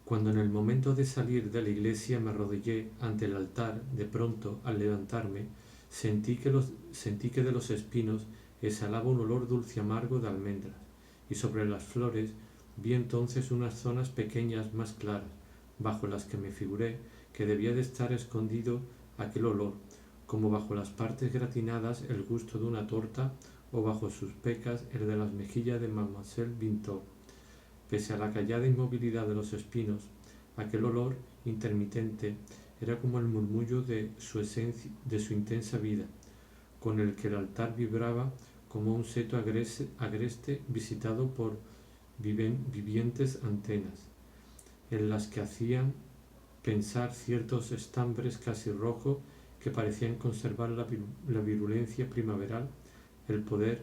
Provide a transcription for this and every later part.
Cuando en el momento de salir de la iglesia me arrodillé ante el altar, de pronto, al levantarme, sentí que de los espinos exhalaba un olor dulce amargo de almendras, y sobre las flores vi entonces unas zonas pequeñas más claras, bajo las que me figuré que debía de estar escondido aquel olor, como bajo las partes gratinadas el gusto de una torta o bajo sus pecas el de las mejillas de Mademoiselle Bintot. Pese a la callada inmovilidad de los espinos, aquel olor intermitente era como el murmullo de su intensa vida, con el que el altar vibraba como un seto agreste visitado por vivientes antenas, en las que hacían pensar ciertos estambres casi rojos que parecían conservar la virulencia primaveral, el poder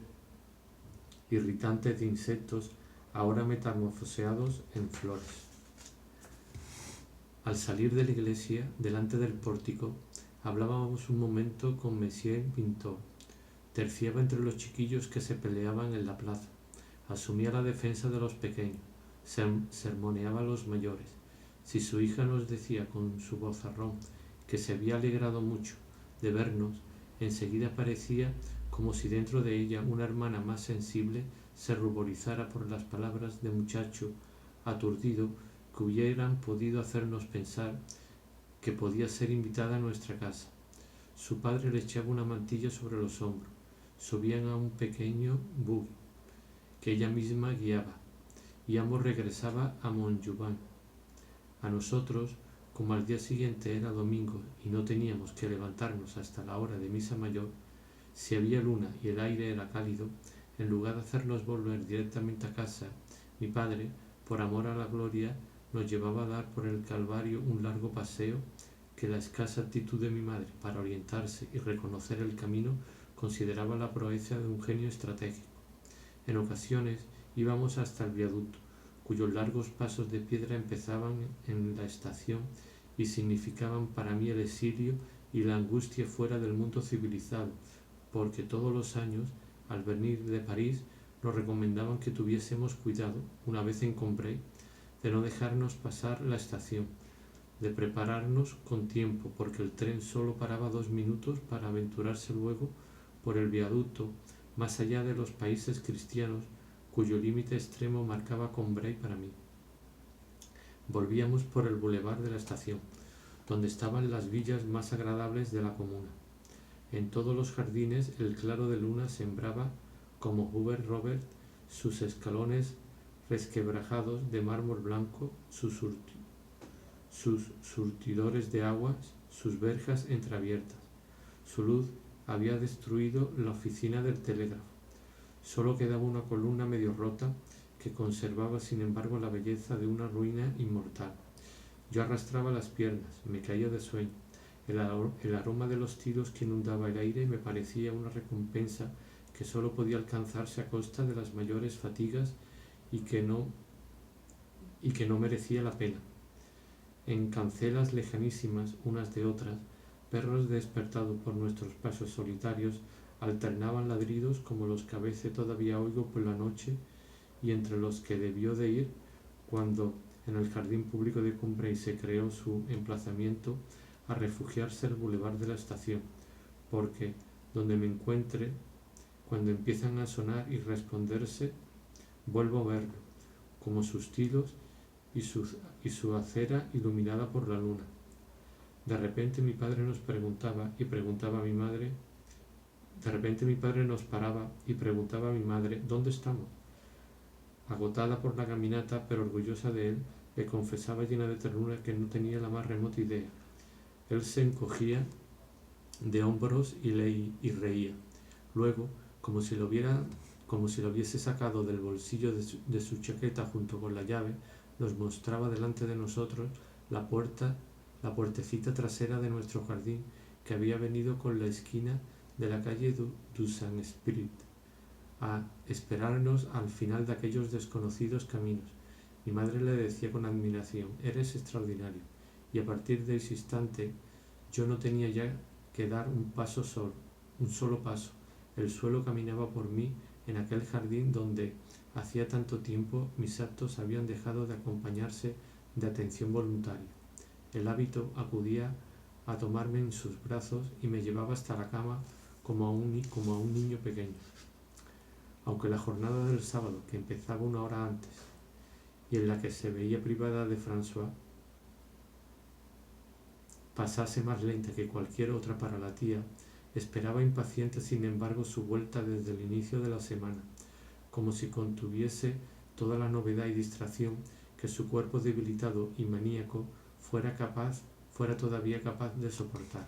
irritante de insectos ahora metamorfoseados en flores. Al salir de la iglesia, delante del pórtico, hablábamos un momento con Monsieur Bintot. Terciaba entre los chiquillos que se peleaban en la plaza, asumía la defensa de los pequeños, sermoneaba a los mayores. Si su hija nos decía con su vozarrón que se había alegrado mucho de vernos, enseguida parecía como si dentro de ella una hermana más sensible se ruborizara por las palabras de muchacho aturdido que hubieran podido hacernos pensar que podía ser invitada a nuestra casa. Su padre le echaba una mantilla sobre los hombros, subían a un pequeño buggy que ella misma guiaba, y ambos regresaban a Montauban. A nosotros, como al día siguiente era domingo y no teníamos que levantarnos hasta la hora de misa mayor, si había luna y el aire era cálido, en lugar de hacernos volver directamente a casa, mi padre, por amor a la gloria, nos llevaba a dar por el Calvario un largo paseo que la escasa actitud de mi madre para orientarse y reconocer el camino consideraba la proeza de un genio estratégico. En ocasiones íbamos hasta el viaducto, cuyos largos pasos de piedra empezaban en la estación y significaban para mí el exilio y la angustia fuera del mundo civilizado, porque todos los años, al venir de París, nos recomendaban que tuviésemos cuidado, una vez en Combray, de no dejarnos pasar la estación, de prepararnos con tiempo, porque el tren solo paraba 2 minutos para aventurarse luego por el viaducto más allá de los países cristianos, cuyo límite extremo marcaba Combray para mí. Volvíamos por el bulevar de la estación, donde estaban las villas más agradables de la comuna. En todos los jardines el claro de luna sembraba, como Hubert Robert, sus escalones resquebrajados de mármol blanco, sus surtidores de aguas, sus verjas entreabiertas. Su luz había destruido la oficina del telégrafo. Solo quedaba una columna medio rota que conservaba sin embargo la belleza de una ruina inmortal. Yo arrastraba las piernas, me caía de sueño. El aroma de los tiros que inundaba el aire me parecía una recompensa que solo podía alcanzarse a costa de las mayores fatigas y que no merecía la pena. En cancelas lejanísimas unas de otras, perros despertados por nuestros pasos solitarios alternaban ladridos como los que a veces todavía oigo por la noche y entre los que debió de ir cuando en el jardín público de Combray se creó su emplazamiento a refugiarse el bulevar de la estación, porque donde me encuentre, cuando empiezan a sonar y responderse, vuelvo a verlo, como sus tiros y su acera iluminada por la luna. De repente mi padre nos paraba y preguntaba a mi madre, ¿dónde estamos? Agotada por la caminata, pero orgullosa de él, le confesaba llena de ternura que no tenía la más remota idea. Él se encogía de hombros y reía. Luego, como si lo hubiese sacado del bolsillo de su chaqueta junto con la llave, nos mostraba delante de nosotros la puertecita trasera de nuestro jardín, que había venido con la esquina de la calle du Saint-Esprit, a esperarnos al final de aquellos desconocidos caminos. Mi madre le decía con admiración: «Eres extraordinario», y a partir de ese instante yo no tenía ya que dar un solo paso. El suelo caminaba por mí en aquel jardín donde hacía tanto tiempo mis actos habían dejado de acompañarse de atención voluntaria. El hábito acudía a tomarme en sus brazos y me llevaba hasta la cama como a un niño pequeño. Aunque la jornada del sábado, que empezaba una hora antes y en la que se veía privada de François, pasase más lenta que cualquier otra para la tía, esperaba impaciente sin embargo su vuelta desde el inicio de la semana, como si contuviese toda la novedad y distracción que su cuerpo debilitado y maníaco fuera todavía capaz de soportar.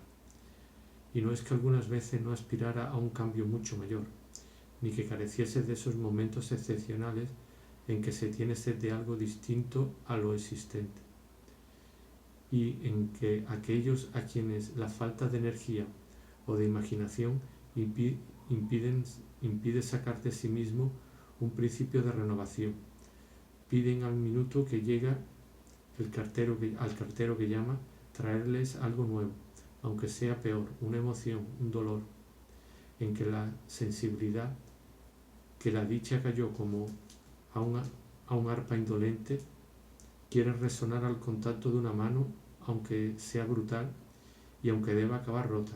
Y no es que algunas veces no aspirara a un cambio mucho mayor, ni que careciese de esos momentos excepcionales en que se tiene sed de algo distinto a lo existente, y en que aquellos a quienes la falta de energía o de imaginación impide sacar de sí mismo un principio de renovación, piden al minuto que llega al cartero que llama traerles algo nuevo, aunque sea peor, una emoción, un dolor, en que la sensibilidad, que la dicha cayó como a un arpa indolente, quiere resonar al contacto de una mano, aunque sea brutal y aunque deba acabar rota,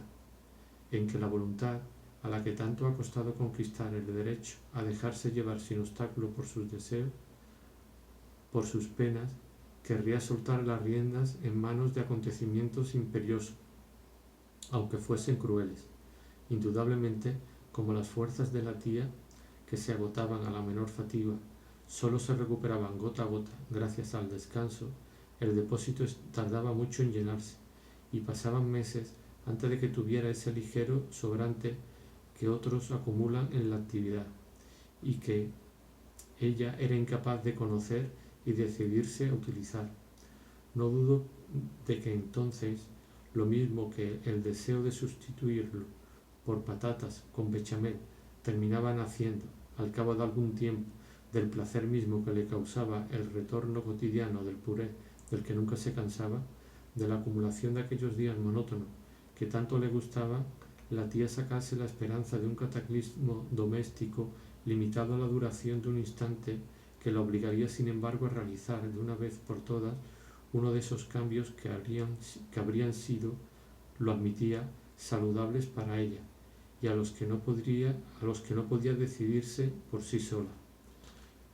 en que la voluntad, a la que tanto ha costado conquistar el derecho a dejarse llevar sin obstáculo por sus deseos, por sus penas, querría soltar las riendas en manos de acontecimientos imperiosos, aunque fuesen crueles, indudablemente como las fuerzas de la tía, que se agotaban a la menor fatiga, solo se recuperaban gota a gota gracias al descanso. El depósito tardaba mucho en llenarse, y pasaban meses antes de que tuviera ese ligero sobrante que otros acumulan en la actividad, y que ella era incapaz de conocer y decidirse a utilizar. No dudo de que entonces, lo mismo que el deseo de sustituirlo por patatas con bechamel terminaba naciendo, al cabo de algún tiempo, del placer mismo que le causaba el retorno cotidiano del puré del que nunca se cansaba, de la acumulación de aquellos días monótonos que tanto le gustaban, la tía sacase la esperanza de un cataclismo doméstico limitado a la duración de un instante, que la obligaría sin embargo a realizar de una vez por todas uno de esos cambios que habrían sido, lo admitía, saludables para ella, y a los que no podía decidirse por sí sola.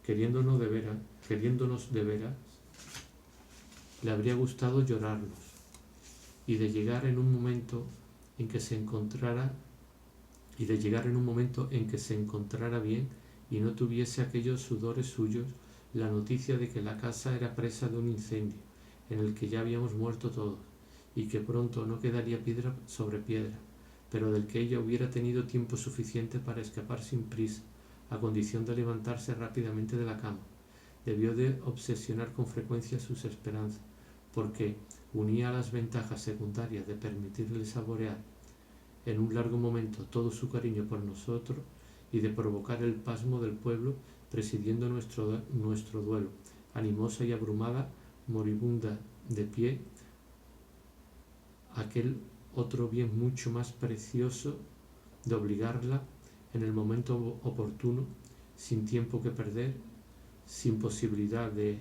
Queriéndonos de veras, le habría gustado llorarlos, y de llegar en un momento en que se encontrara bien y no tuviese aquellos sudores suyos la noticia de que la casa era presa de un incendio en el que ya habíamos muerto todos, y que pronto no quedaría piedra sobre piedra, pero del que ella hubiera tenido tiempo suficiente para escapar sin prisa, a condición de levantarse rápidamente de la cama. Debió de obsesionar con frecuencia sus esperanzas, porque unía a las ventajas secundarias de permitirle saborear en un largo momento todo su cariño por nosotros y de provocar el pasmo del pueblo presidiendo nuestro duelo, animosa y abrumada, moribunda de pie, aquel otro bien mucho más precioso de obligarla en el momento oportuno, sin tiempo que perder, sin posibilidad de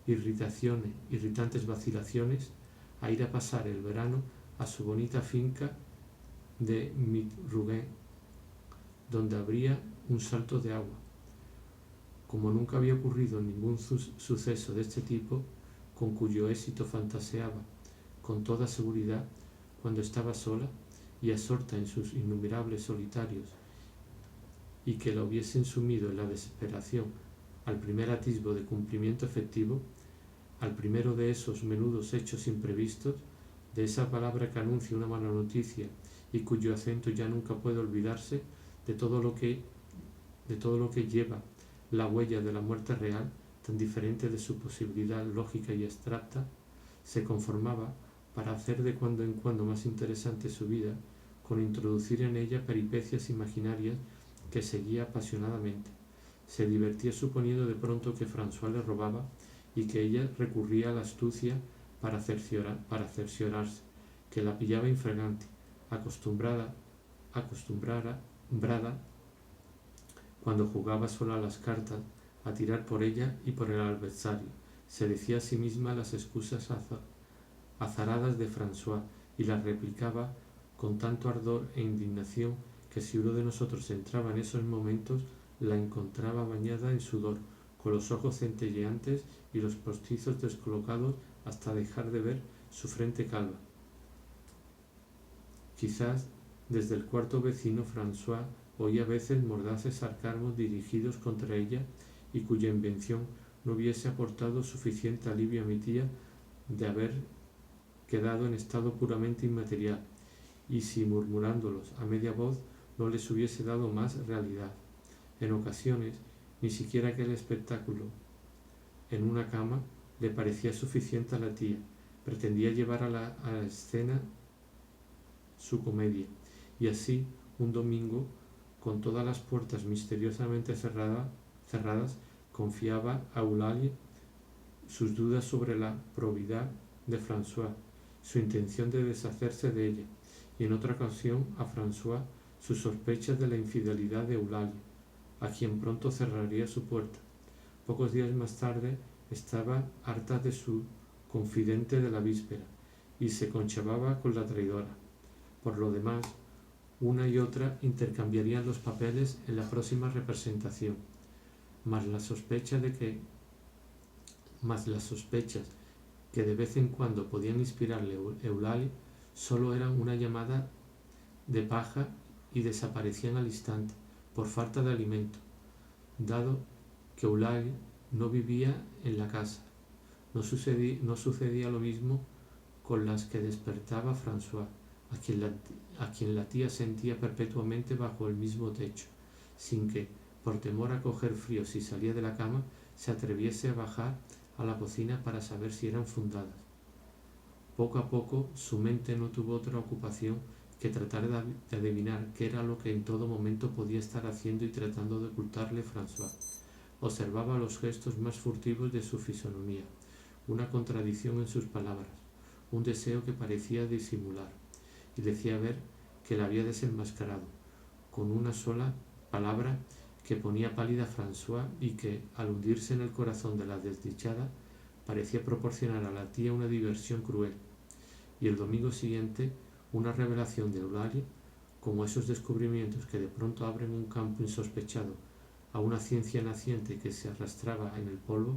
irritantes vacilaciones, a ir a pasar el verano a su bonita finca de Mitruguén, donde habría un salto de agua. Como nunca había ocurrido ningún suceso de este tipo, con cuyo éxito fantaseaba con toda seguridad cuando estaba sola y absorta en sus innumerables solitarios, y que la hubiesen sumido en la desesperación al primer atisbo de cumplimiento efectivo, al primero de esos menudos hechos imprevistos, de esa palabra que anuncia una mala noticia y cuyo acento ya nunca puede olvidarse, de todo lo que lleva la huella de la muerte real, tan diferente de su posibilidad lógica y abstracta, se conformaba, para hacer de cuando en cuando más interesante su vida, con introducir en ella peripecias imaginarias que seguía apasionadamente. Se divertía suponiendo de pronto que François le robaba y que ella recurría a la astucia para cerciorarse, que la pillaba infragante, acostumbrada, cuando jugaba sola a las cartas, a tirar por ella y por el adversario, Se decía a sí misma las excusas azaradas de François y las replicaba con tanto ardor e indignación que si uno de nosotros entraba en esos momentos la encontraba bañada en sudor, con los ojos centelleantes y los postizos descolocados hasta dejar de ver su frente calva. Quizás desde el cuarto vecino François oía a veces mordaces sarcasmos dirigidos contra ella y cuya invención no hubiese aportado suficiente alivio a mi tía de haber quedado en estado puramente inmaterial, y si murmurándolos a media voz no les hubiese dado más realidad. En ocasiones, ni siquiera aquel espectáculo en una cama le parecía suficiente a la tía. Pretendía llevar a la escena su comedia, y así, un domingo, con todas las puertas misteriosamente cerradas, confiaba a Eulalie sus dudas sobre la probidad de François, su intención de deshacerse de ella, y en otra ocasión a François sus sospechas de la infidelidad de Eulalie, a quien pronto cerraría su puerta. Pocos días más tarde estaba harta de su confidente de la víspera y se conchavaba con la traidora. Por lo demás, una y otra intercambiarían los papeles en la próxima representación, mas las sospechas que de vez en cuando podían inspirarle Eulalie solo eran una llamada de paja y desaparecían al instante por falta de alimento, dado que Eulalie no vivía en la casa. No sucedía lo mismo con las que despertaba François, a quien la tía sentía perpetuamente bajo el mismo techo, sin que, por temor a coger frío si salía de la cama, se atreviese a bajar a la cocina para saber si eran fundadas. Poco a poco su mente no tuvo otra ocupación que tratar de adivinar qué era lo que en todo momento podía estar haciendo y tratando de ocultarle François. Observaba los gestos más furtivos de su fisonomía, una contradicción en sus palabras, un deseo que parecía disimular, y decía ver que la había desenmascarado, con una sola palabra que ponía pálida a François y que, al hundirse en el corazón de la desdichada, parecía proporcionar a la tía una diversión cruel. Y el domingo siguiente, una revelación de Eulalie, como esos descubrimientos que de pronto abren un campo insospechado a una ciencia naciente que se arrastraba en el polvo,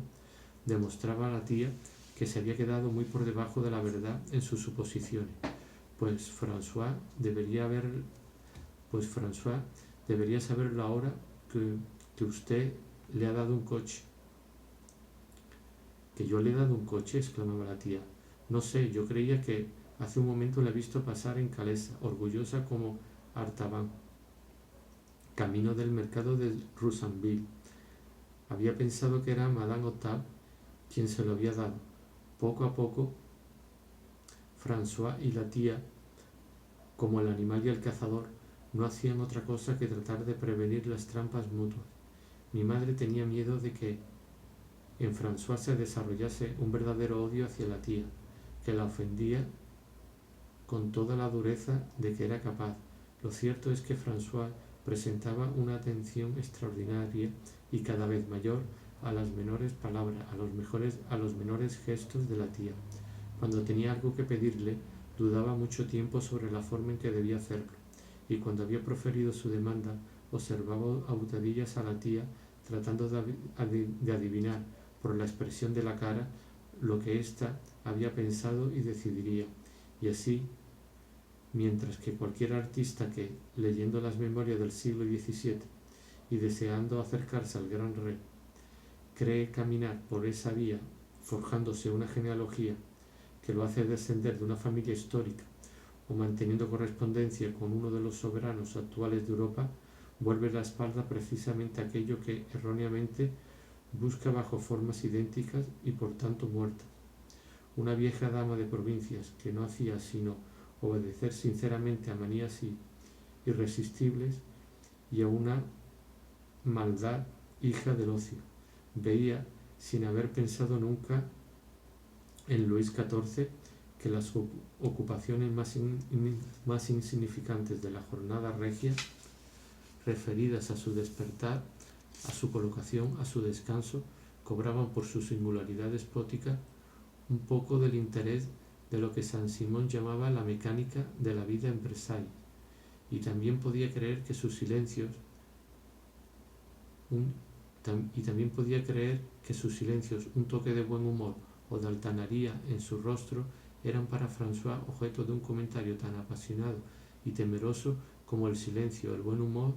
demostraba a la tía que se había quedado muy por debajo de la verdad en sus suposiciones, pues François debería saberlo ahora que usted le ha dado un coche. ¿Que yo le he dado un coche?, exclamaba la tía. No sé, yo creía que hace un momento la he visto pasar en calesa, orgullosa como Artaban, camino del mercado de Roussainville. Había pensado que era Madame Octave quien se lo había dado. Poco a poco, François y la tía, como el animal y el cazador, no hacían otra cosa que tratar de prevenir las trampas mutuas. Mi madre tenía miedo de que en François se desarrollase un verdadero odio hacia la tía, que la ofendía con toda la dureza de que era capaz. Lo cierto es que François presentaba una atención extraordinaria y cada vez mayor a las menores palabras, a los menores gestos de la tía. Cuando tenía algo que pedirle, dudaba mucho tiempo sobre la forma en que debía hacerlo, y cuando había proferido su demanda, observaba a hurtadillas a la tía, tratando de adivinar por la expresión de la cara lo que ésta había pensado y decidiría, y así, mientras que cualquier artista que, leyendo las memorias del siglo XVII y deseando acercarse al gran rey, cree caminar por esa vía forjándose una genealogía que lo hace descender de una familia histórica o manteniendo correspondencia con uno de los soberanos actuales de Europa, vuelve la espalda precisamente a aquello que erróneamente busca bajo formas idénticas y por tanto muertas. Una vieja dama de provincias que no hacía sino obedecer sinceramente a manías irresistibles y a una maldad hija del ocio, veía, sin haber pensado nunca en Luis XIV, que las ocupaciones más insignificantes de la jornada regia, referidas a su despertar, a su colocación, a su descanso, cobraban por su singularidad despótica un poco del interés de lo que Saint-Simon llamaba la mecánica de la vida en Versailles, y también podía creer que sus silencios, un toque de buen humor o de altanería en su rostro eran para François objeto de un comentario tan apasionado y temeroso como el silencio, el buen humor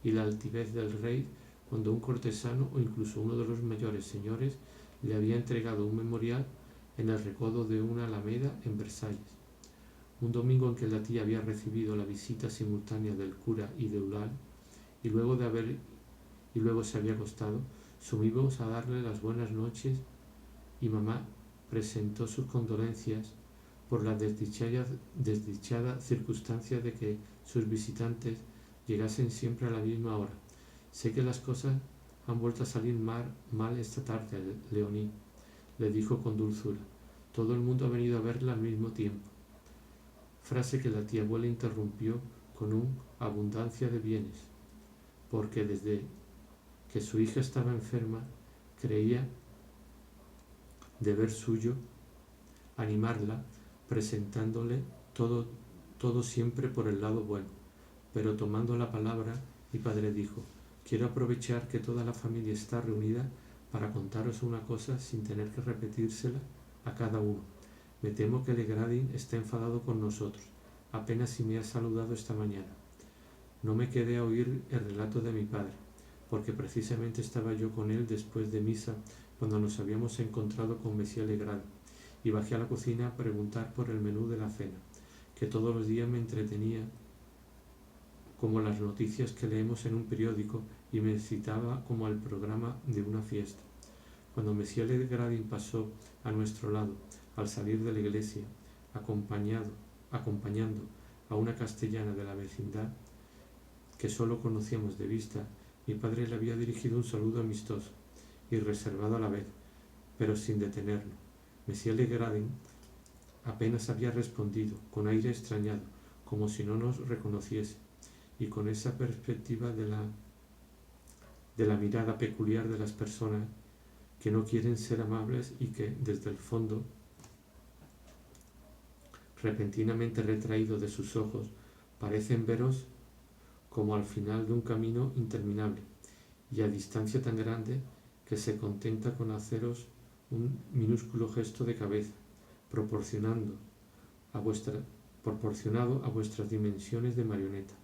y la altivez del rey cuando un cortesano o incluso uno de los mayores señores le había entregado un memorial en el recodo de una alameda en Versalles. Un domingo en que la tía había recibido la visita simultánea del cura y de Eulalie, y luego se había acostado, subimos a darle las buenas noches y mamá presentó sus condolencias por la desdichada circunstancia de que sus visitantes llegasen siempre a la misma hora. Sé que las cosas han vuelto a salir mal esta tarde, Leonie, le dijo con dulzura. Todo el mundo ha venido a verla al mismo tiempo. Frase que la tía abuela interrumpió con una abundancia de bienes, porque desde que su hija estaba enferma creía deber suyo animarla, presentándole todo siempre por el lado bueno. Pero tomando la palabra, mi padre dijo: quiero aprovechar que toda la familia está reunida para contaros una cosa sin tener que repetírsela a cada uno. Me temo que Legradin está enfadado con nosotros. Apenas si me ha saludado esta mañana. No me quedé a oír el relato de mi padre, porque precisamente estaba yo con él después de misa cuando nos habíamos encontrado con Monsieur Legradin, y bajé a la cocina a preguntar por el menú de la cena, que todos los días me entretenía como las noticias que leemos en un periódico y me excitaba como al programa de una fiesta. Cuando Monsieur Legradin pasó a nuestro lado al salir de la iglesia, acompañando a una castellana de la vecindad que sólo conocíamos de vista, mi padre le había dirigido un saludo amistoso y reservado a la vez, pero sin detenerlo. Monsieur Legradin apenas había respondido, con aire extrañado, como si no nos reconociese, y con esa perspectiva de la mirada peculiar de las personas que no quieren ser amables y que, desde el fondo repentinamente retraído de sus ojos, parecen veros como al final de un camino interminable y a distancia tan grande que se contenta con haceros un minúsculo gesto de cabeza, proporcionado a vuestras dimensiones de marioneta.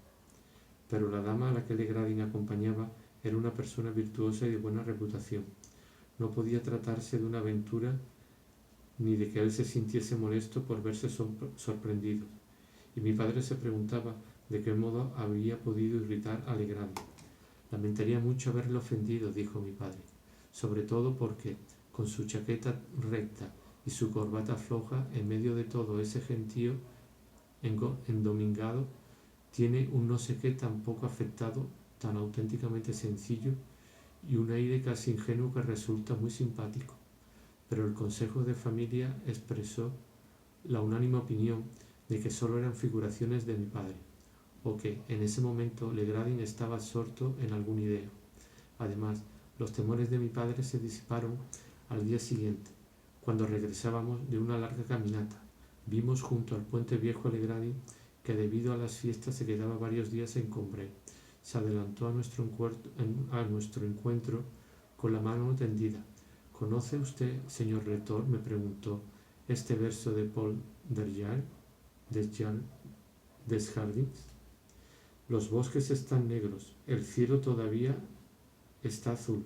Pero la dama a la que Legradin acompañaba era una persona virtuosa y de buena reputación. No podía tratarse de una aventura ni de que él se sintiese molesto por verse sorprendido, y mi padre se preguntaba de qué modo había podido irritar a Legradin. Lamentaría mucho haberle ofendido, dijo mi padre, sobre todo porque, con su chaqueta recta y su corbata floja, en medio de todo ese gentío endomingado, tiene un no sé qué tan poco afectado, tan auténticamente sencillo, y un aire casi ingenuo que resulta muy simpático. Pero el Consejo de Familia expresó la unánime opinión de que solo eran figuraciones de mi padre, o que en ese momento Legradin estaba absorto en alguna idea. Además, los temores de mi padre se disiparon al día siguiente, cuando regresábamos de una larga caminata. Vimos junto al puente viejo a Legradin, que debido a las fiestas se quedaba varios días en Combray. Se adelantó a nuestro encuentro con la mano tendida. ¿Conoce usted, señor rector?, me preguntó, este verso de Paul Desjardins. Los bosques están negros, el cielo todavía está azul.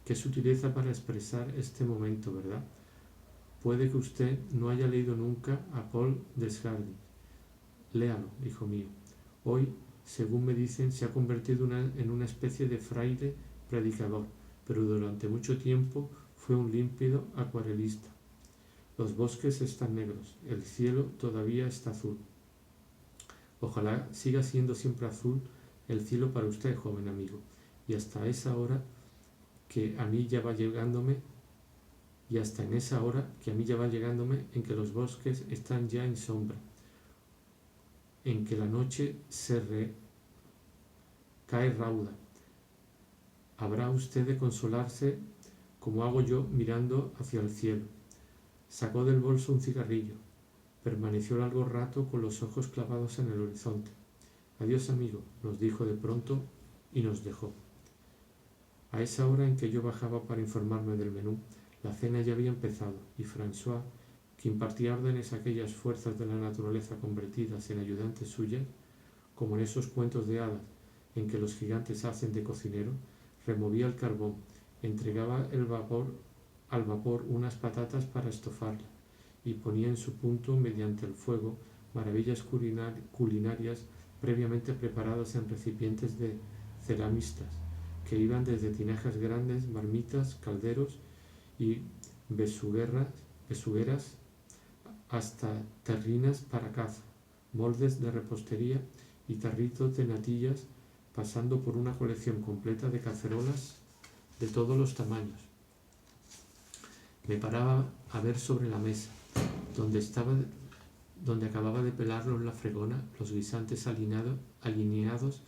Qué sutileza para expresar este momento, ¿verdad? Puede que usted no haya leído nunca a Paul Desjardins. Léalo, hijo mío. Hoy, según me dicen, se ha convertido en una especie de fraile predicador, pero durante mucho tiempo fue un límpido acuarelista. Los bosques están negros, el cielo todavía está azul. Ojalá siga siendo siempre azul el cielo para usted, joven amigo, y hasta esa hora que a mí ya va llegándome, en que los bosques están ya en sombra, en que la noche cae rauda. Habrá usted de consolarse como hago yo mirando hacia el cielo. Sacó del bolso un cigarrillo. Permaneció largo rato con los ojos clavados en el horizonte. Adiós, amigo, nos dijo de pronto y nos dejó. A esa hora en que yo bajaba para informarme del menú, la cena ya había empezado y François, que impartía órdenes a aquellas fuerzas de la naturaleza convertidas en ayudantes suyas, como en esos cuentos de hadas en que los gigantes hacen de cocinero, removía el carbón, entregaba al vapor unas patatas para estofarlas y ponía en su punto mediante el fuego maravillas culinarias previamente preparadas en recipientes de ceramistas, que iban desde tinajas grandes, marmitas, calderos y besugueras hasta terrinas para caza, moldes de repostería y tarritos de natillas, pasando por una colección completa de cacerolas de todos los tamaños. Me paraba a ver sobre la mesa, donde acababa de pelarlo en la fregona, los guisantes alineados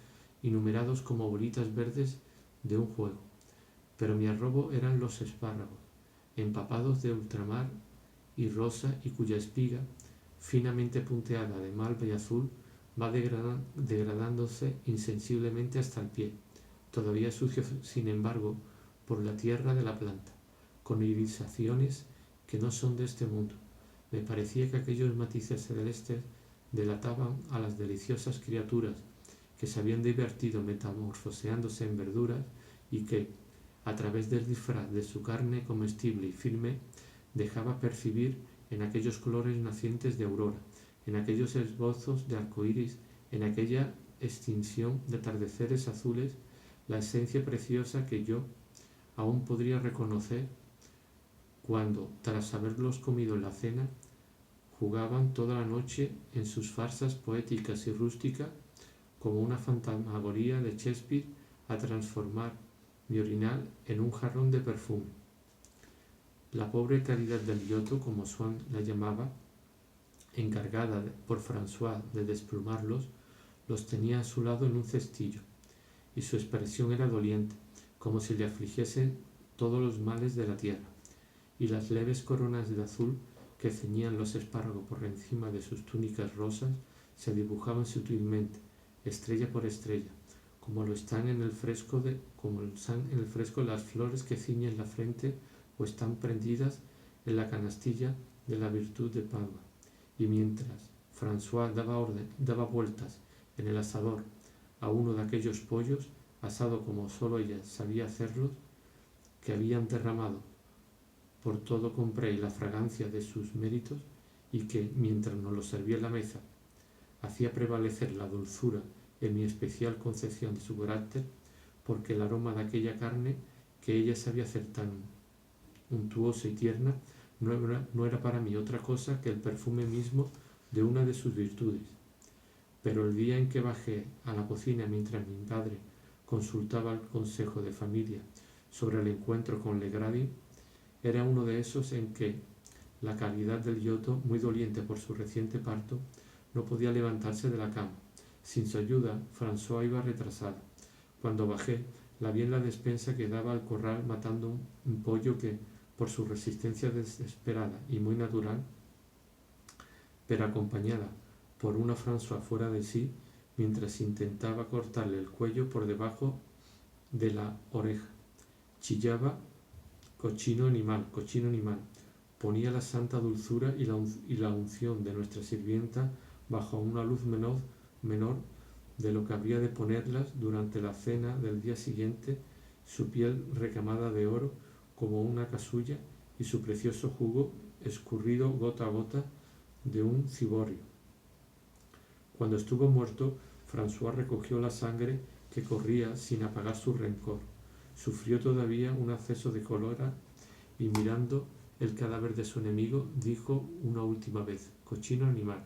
y numerados como bolitas verdes de un juego. Pero mi arrobo eran los espárragos, empapados de ultramar y rosa y cuya espiga, finamente punteada de malva y azul, va degradándose insensiblemente hasta el pie, todavía sucio sin embargo por la tierra de la planta, con irisaciones que no son de este mundo. Me parecía que aquellos matices celestes delataban a las deliciosas criaturas que se habían divertido metamorfoseándose en verduras y que, a través del disfraz de su carne comestible y firme, dejaba percibir en aquellos colores nacientes de aurora, en aquellos esbozos de arcoíris, en aquella extinción de atardeceres azules, la esencia preciosa que yo aún podría reconocer cuando, tras haberlos comido en la cena, jugaban toda la noche en sus farsas poéticas y rústicas como una fantasmagoría de Shakespeare a transformar mi orinal en un jarrón de perfume. La pobre Caridad del Giotto, como Swann la llamaba, encargada por François de desplumarlos, los tenía a su lado en un cestillo, y su expresión era doliente, como si le afligiesen todos los males de la tierra, y las leves coronas de azul que ceñían los espárragos por encima de sus túnicas rosas se dibujaban sutilmente, estrella por estrella, como están en el fresco las flores que ciñen la frente o están prendidas en la canastilla de la virtud de Padua. Y mientras François daba vueltas en el asador a uno de aquellos pollos, asado como sólo ella sabía hacerlos, que habían derramado por todo Comprey la fragancia de sus méritos, y que, mientras nos lo servía en la mesa, hacía prevalecer la dulzura en mi especial concepción de su carácter, porque el aroma de aquella carne que ella sabía hacer tan untuosa y tierna no era para mí otra cosa que el perfume mismo de una de sus virtudes. Pero el día en que bajé a la cocina mientras mi padre consultaba el consejo de familia sobre el encuentro con Legrady, era uno de esos en que la Caridad del Giotto, muy doliente por su reciente parto, no podía levantarse de la cama. Sin su ayuda, François iba retrasada. Cuando bajé, la vi en la despensa que daba al corral matando un pollo que, por su resistencia desesperada y muy natural, pero acompañada por una François fuera de sí, mientras intentaba cortarle el cuello por debajo de la oreja, chillaba: cochino animal, cochino animal. Ponía la santa dulzura y la unción de nuestra sirvienta bajo una luz menor de lo que habría de ponerlas durante la cena del día siguiente, su piel recamada de oro como una casulla y su precioso jugo escurrido gota a gota de un ciborrio. Cuando estuvo muerto, François recogió la sangre que corría sin apagar su rencor. Sufrió todavía un acceso de cólera y, mirando el cadáver de su enemigo, dijo una última vez: cochino animal.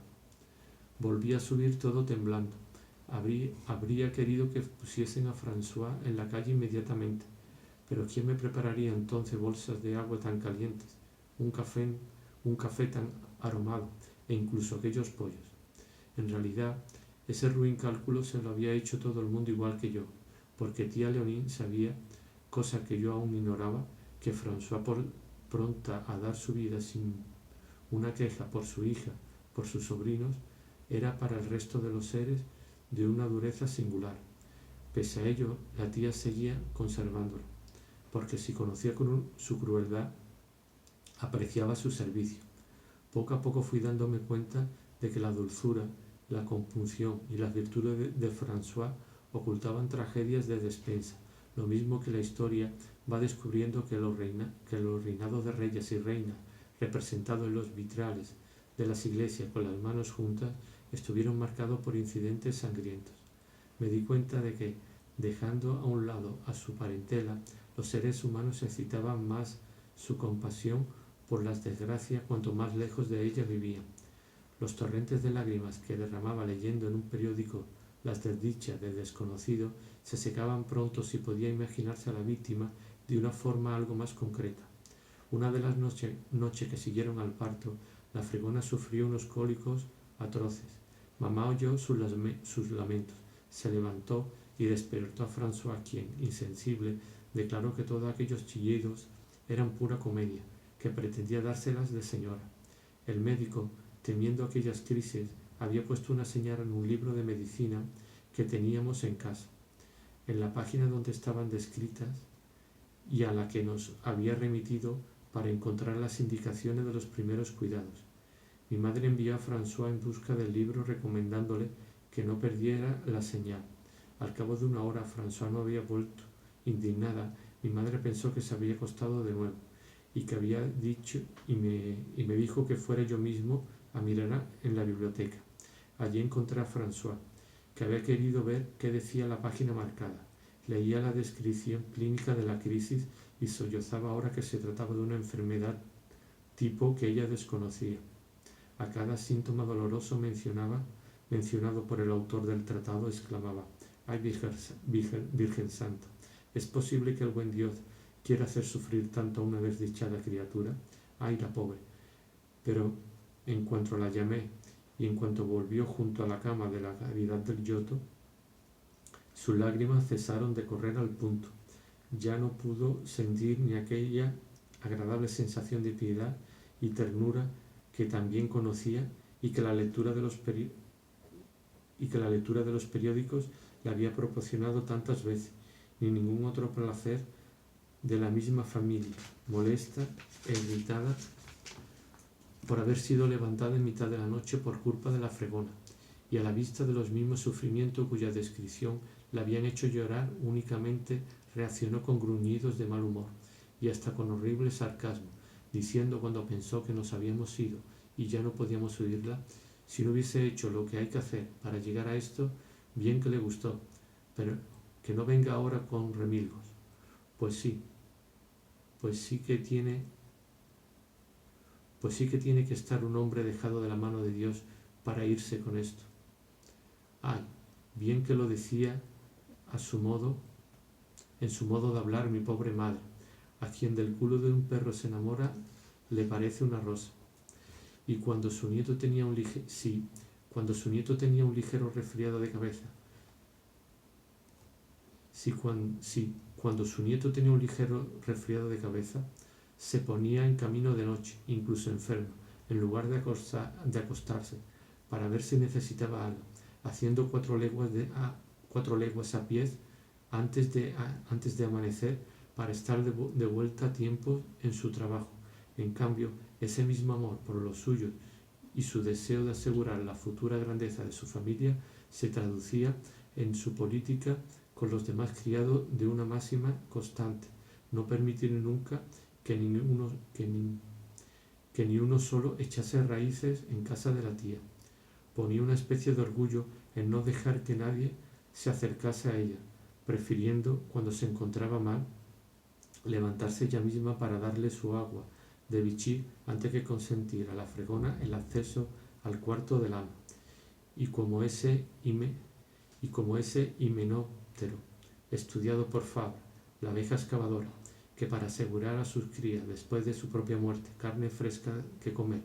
Volví a subir todo temblando. Habría querido que pusiesen a François en la calle inmediatamente, pero ¿quién me prepararía entonces bolsas de agua tan calientes, un café tan aromado e incluso aquellos pollos? En realidad, ese ruin cálculo se lo había hecho todo el mundo igual que yo, porque tía Leonine sabía, cosa que yo aún ignoraba, que François, pronta a dar su vida sin una queja por su hija, por sus sobrinos, era para el resto de los seres de una dureza singular. Pese a ello, la tía seguía conservándolo, porque si conocía su crueldad, apreciaba su servicio. Poco a poco fui dándome cuenta de que la dulzura, la compunción y las virtudes de François ocultaban tragedias de despensa, lo mismo que la historia va descubriendo que los reinados de reyes y reinas, representados en los vitrales de las iglesias con las manos juntas, estuvieron marcados por incidentes sangrientos. Me di cuenta de que, dejando a un lado a su parentela, los seres humanos excitaban más su compasión por las desgracias cuanto más lejos de ella vivían. Los torrentes de lágrimas que derramaba leyendo en un periódico las desdichas del desconocido se secaban pronto si podía imaginarse a la víctima de una forma algo más concreta. Una de las noches que siguieron al parto, la fregona sufrió unos cólicos atroces. Mamá oyó sus lamentos, se levantó y despertó a François, quien, insensible, declaró que todos aquellos chillidos eran pura comedia, que pretendía dárselas de señora. El médico, temiendo aquellas crisis, había puesto una señal en un libro de medicina que teníamos en casa, en la página donde estaban descritas y a la que nos había remitido para encontrar las indicaciones de los primeros cuidados. Mi madre envió a François en busca del libro recomendándole que no perdiera la señal. Al cabo de una hora François no había vuelto. Indignada, mi madre pensó que se había acostado de nuevo y que había dicho y me dijo que fuera yo mismo a mirar en la biblioteca. Allí encontré a François, que había querido ver qué decía la página marcada. Leía la descripción clínica de la crisis y sollozaba ahora que se trataba de una enfermedad tipo que ella desconocía. A cada síntoma doloroso mencionado por el autor del tratado, exclamaba: ¡ay, Virgen Santa! ¿Es posible que el buen Dios quiera hacer sufrir tanto a una desdichada criatura? ¡Ay, la pobre! Pero en cuanto la llamé y en cuanto volvió junto a la cama de la cavidad del yoto, sus lágrimas cesaron de correr al punto. Ya no pudo sentir ni aquella agradable sensación de piedad y ternura que también conocía y que la lectura de los periódicos le había proporcionado tantas veces, ni ningún otro placer de la misma familia, molesta e irritada por haber sido levantada en mitad de la noche por culpa de la fregona, y a la vista de los mismos sufrimientos cuya descripción la habían hecho llorar únicamente, reaccionó con gruñidos de mal humor y hasta con horrible sarcasmo, diciendo cuando pensó que nos habíamos ido y ya no podíamos oírla: si no hubiese hecho lo que hay que hacer para llegar a esto, bien que le gustó, pero que no venga ahora con remilgos. Pues sí que tiene que estar un hombre dejado de la mano de Dios para irse con esto. Ay, bien que lo decía en su modo de hablar mi pobre madre, a quien del culo de un perro se enamora le parece una rosa. Y cuando su nieto tenía un ligero resfriado de cabeza, cuando su nieto tenía un ligero resfriado de cabeza, se ponía en camino de noche, incluso enfermo, en lugar de acostarse, para ver si necesitaba algo, haciendo 4 leguas a pie antes de amanecer, para estar de vuelta a tiempo en su trabajo. En cambio, ese mismo amor por los suyos y su deseo de asegurar la futura grandeza de su familia se traducía en su política con los demás criados de una máxima constante: no permitir nunca que ni uno solo echase raíces en casa de la tía. Ponía una especie de orgullo en no dejar que nadie se acercase a ella, prefiriendo, cuando se encontraba mal, levantarse ella misma para darle su agua de vichy antes que consentir a la fregona el acceso al cuarto del ama. Y como ese himenóptero estudiado por Fabre, la abeja excavadora, que para asegurar a sus crías después de su propia muerte carne fresca que comer,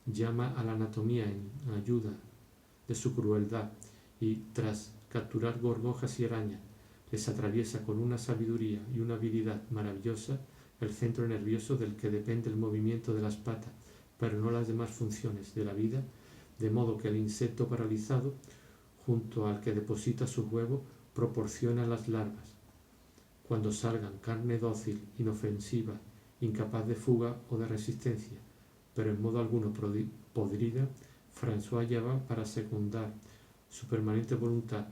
llama a la anatomía en ayuda de su crueldad y, tras capturar gorgojas y arañas, les atraviesa con una sabiduría y una habilidad maravillosa, el centro nervioso del que depende el movimiento de las patas, pero no las demás funciones de la vida, de modo que el insecto paralizado, junto al que deposita sus huevos, proporciona las larvas. Cuando salgan, carne dócil, inofensiva, incapaz de fuga o de resistencia, pero en modo alguno podrida, François lleva para secundar su permanente voluntad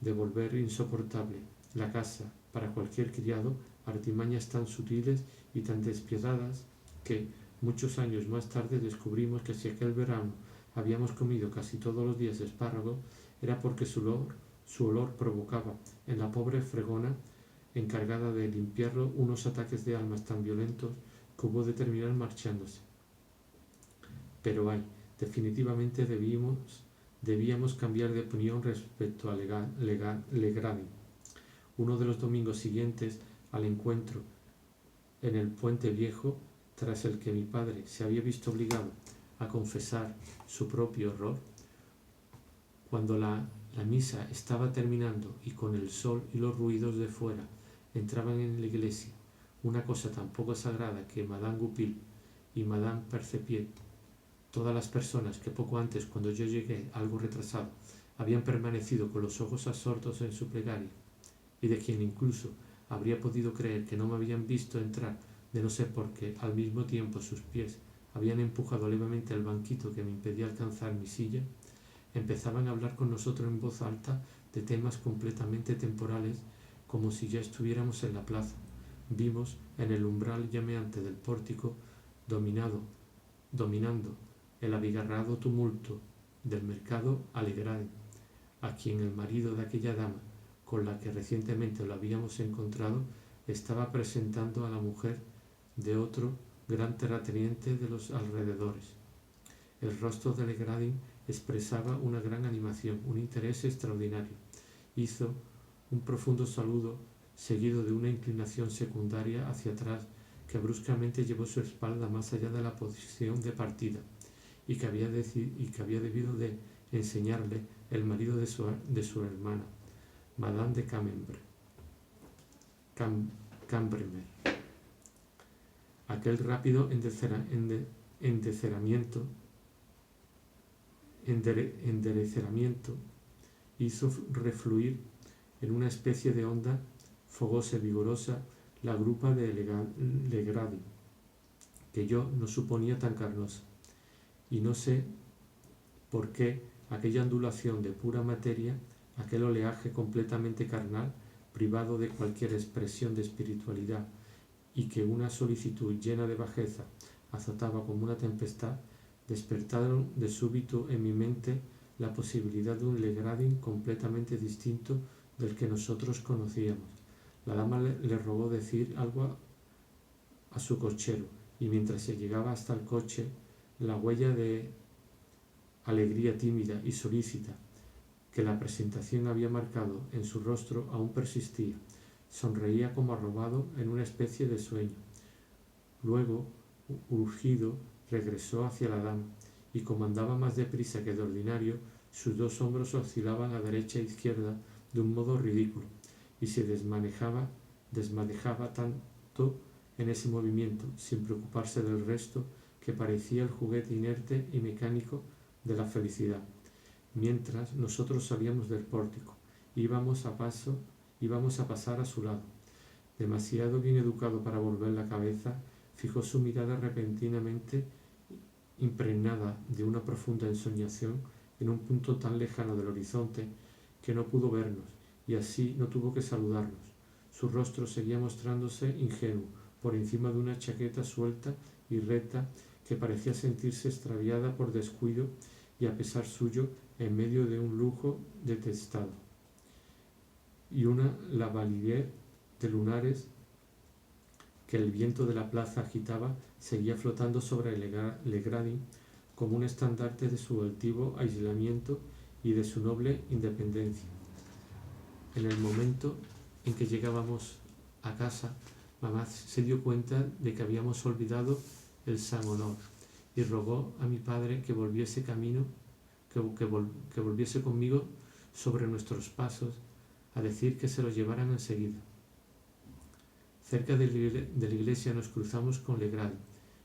de volver insoportable la casa para cualquier criado, artimañas tan sutiles y tan despiadadas que, muchos años más tarde, descubrimos que si aquel verano habíamos comido casi todos los días espárragos, era porque su olor provocaba en la pobre fregona encargada de limpiarlo unos ataques de almas tan violentos que hubo de terminar marchándose. Pero definitivamente debíamos cambiar de opinión respecto a Legrand. Uno de los domingos siguientes al encuentro en el Puente Viejo, tras el que mi padre se había visto obligado a confesar su propio error, cuando la misa estaba terminando y con el sol y los ruidos de fuera entraban en la iglesia una cosa tan poco sagrada que Madame Goupil y Madame Percepied, todas las personas que poco antes, cuando yo llegué algo retrasado, habían permanecido con los ojos absortos en su plegaria, y de quien incluso habría podido creer que no me habían visto entrar, de no ser porque al mismo tiempo sus pies habían empujado levemente el banquito que me impedía alcanzar mi silla, empezaban a hablar con nosotros en voz alta de temas completamente temporales, como si ya estuviéramos en la plaza. Vimos en el umbral llameante del pórtico, dominando el abigarrado tumulto del mercado, a Legrand, a quien el marido de aquella dama, con la que recientemente lo habíamos encontrado, estaba presentando a la mujer de otro gran terrateniente de los alrededores. El rostro de Legrand expresaba una gran animación, un interés extraordinario. Hizo un profundo saludo, seguido de una inclinación secundaria hacia atrás, que bruscamente llevó su espalda más allá de la posición de partida, y que había debido de enseñarle el marido de su hermana, Madame de Cambremer. Aquel rápido enderezamiento hizo refluir en una especie de onda fogosa y vigorosa la grupa de Legrand, que yo no suponía tan carnosa, y no sé por qué aquella ondulación de pura materia, aquel oleaje completamente carnal, privado de cualquier expresión de espiritualidad, y que una solicitud llena de bajeza azotaba como una tempestad, despertaron de súbito en mi mente la posibilidad de un Legrand completamente distinto del que nosotros conocíamos. La dama le rogó decir algo a su cochero, y mientras se llegaba hasta el coche, la huella de alegría tímida y solícita que la presentación había marcado en su rostro aún persistía. Sonreía como arrobado en una especie de sueño. Luego, urgido, regresó hacia la dama, y como andaba más deprisa que de ordinario, sus dos hombros oscilaban a derecha e izquierda de un modo ridículo, y se desmadejaba tanto en ese movimiento, sin preocuparse del resto, que parecía el juguete inerte y mecánico de la felicidad. Mientras nosotros salíamos del pórtico, íbamos a pasar a su lado. Demasiado bien educado para volver la cabeza, fijó su mirada repentinamente impregnada de una profunda ensoñación en un punto tan lejano del horizonte que no pudo vernos, y así no tuvo que saludarnos. Su rostro seguía mostrándose ingenuo por encima de una chaqueta suelta y recta que parecía sentirse extraviada por descuido y a pesar suyo en medio de un lujo detestado, y una lavalier de lunares que el viento de la plaza agitaba seguía flotando sobre Legrand como un estandarte de su altivo aislamiento y de su noble independencia. En el momento en que llegábamos a casa, mamá se dio cuenta de que habíamos olvidado el San Honor y rogó a mi padre que volviese conmigo sobre nuestros pasos, a decir que se los llevaran enseguida. Cerca de la iglesia nos cruzamos con Legradi,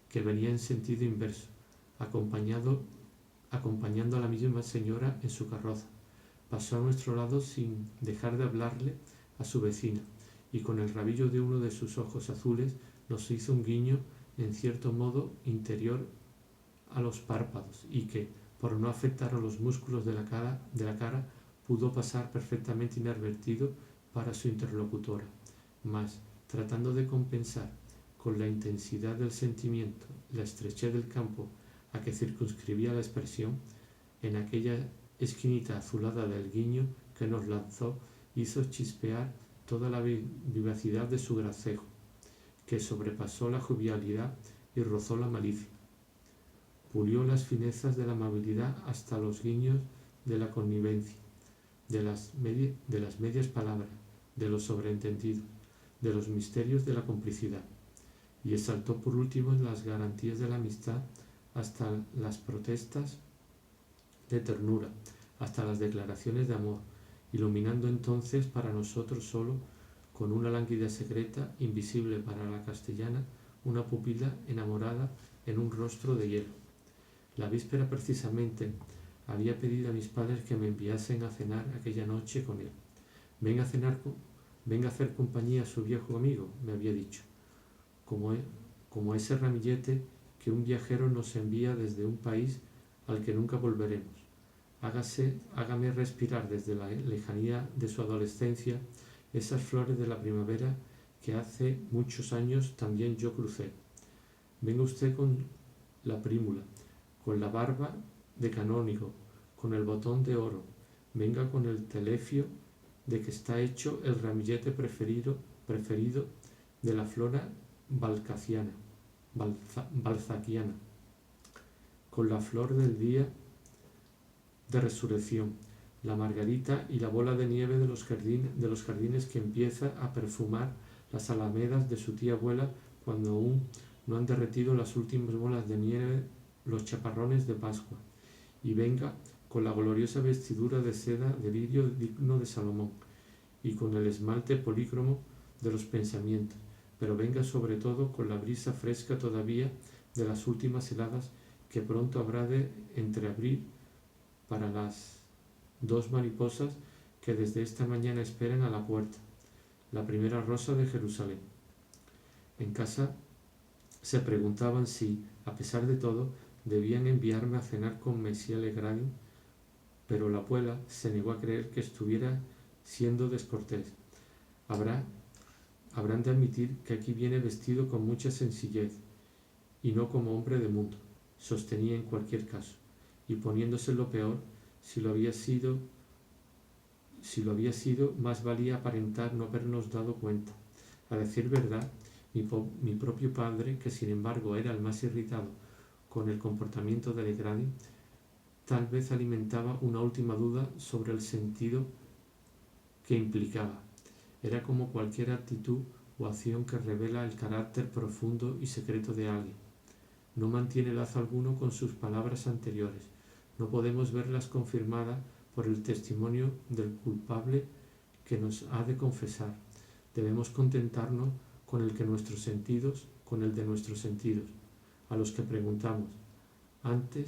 que venía en sentido inverso, acompañando a la misma señora en su carroza. Pasó a nuestro lado sin dejar de hablarle a su vecina, y con el rabillo de uno de sus ojos azules nos hizo un guiño en cierto modo interior a los párpados, y que, por no afectar a los músculos de la cara, pudo pasar perfectamente inadvertido para su interlocutora. Mas, tratando de compensar con la intensidad del sentimiento la estrechez del campo a que circunscribía la expresión, en aquella esquinita azulada del guiño que nos lanzó hizo chispear toda la vivacidad de su gracejo, que sobrepasó la jovialidad y rozó la malicia. Pulió las finezas de la amabilidad hasta los guiños de la connivencia, de las medias palabras, de los sobreentendidos, de los misterios de la complicidad, y exaltó por último las garantías de la amistad hasta las protestas de ternura, hasta las declaraciones de amor, iluminando entonces para nosotros solo, con una languidez secreta, invisible para la castellana, una pupila enamorada en un rostro de hielo. La víspera precisamente había pedido a mis padres que me enviasen a cenar aquella noche con él. Venga a hacer compañía a su viejo amigo, me había dicho, como ese ramillete que un viajero nos envía desde un país al que nunca volveremos. Hágame respirar desde la lejanía de su adolescencia esas flores de la primavera que hace muchos años también yo crucé. Venga usted con la prímula, con la barba de canónigo, con el botón de oro, venga con el telefio de que está hecho el ramillete preferido de la flora balzaquiana, con la flor del día de resurrección, la margarita y la bola de nieve de los jardines que empieza a perfumar las alamedas de su tía abuela cuando aún no han derretido las últimas bolas de nieve los chaparrones de Pascua, y venga con la gloriosa vestidura de seda de lirio digno de Salomón, y con el esmalte polícromo de los pensamientos, pero venga sobre todo con la brisa fresca todavía de las últimas heladas que pronto habrá de entreabrir para las dos mariposas que desde esta mañana esperan a la puerta, la primera rosa de Jerusalén. En casa se preguntaban si, a pesar de todo, debían enviarme a cenar con Monsieur Legrand, pero la abuela se negó a creer que estuviera siendo descortés. Habrán de admitir que aquí viene vestido con mucha sencillez y no como hombre de mundo, sostenía en cualquier caso, y poniéndose lo peor, si lo había sido, más valía aparentar no habernos dado cuenta. A decir verdad, mi propio padre, que sin embargo era el más irritado con el comportamiento de Legrand, tal vez alimentaba una última duda sobre el sentido que implicaba. Era como cualquier actitud o acción que revela el carácter profundo y secreto de alguien. No mantiene lazo alguno con sus palabras anteriores. No podemos verlas confirmadas por el testimonio del culpable que nos ha de confesar. Debemos contentarnos con el de nuestros sentidos, a los que preguntamos, ante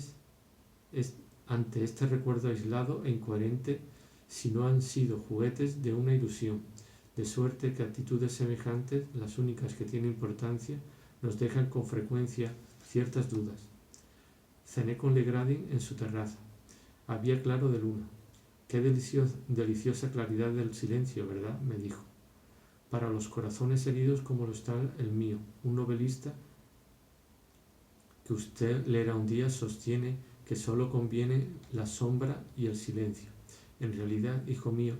este recuerdo aislado e incoherente, si no han sido juguetes de una ilusión, de suerte que actitudes semejantes, las únicas que tienen importancia, nos dejan con frecuencia ciertas dudas. Cené con Legrand en su terraza. Había claro de luna. Qué deliciosa claridad del silencio, ¿verdad?, me dijo. Para los corazones heridos como lo está el mío, un novelista que usted leerá un día sostiene que sólo conviene la sombra y el silencio. En realidad, hijo mío,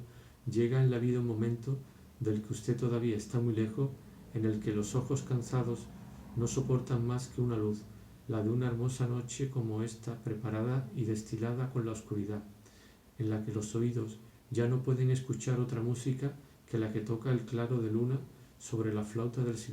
llega en la vida un momento del que usted todavía está muy lejos, en el que los ojos cansados no soportan más que una luz, la de una hermosa noche como esta, preparada y destilada con la oscuridad, en la que los oídos ya no pueden escuchar otra música que la que toca el claro de luna sobre la flauta del silencio.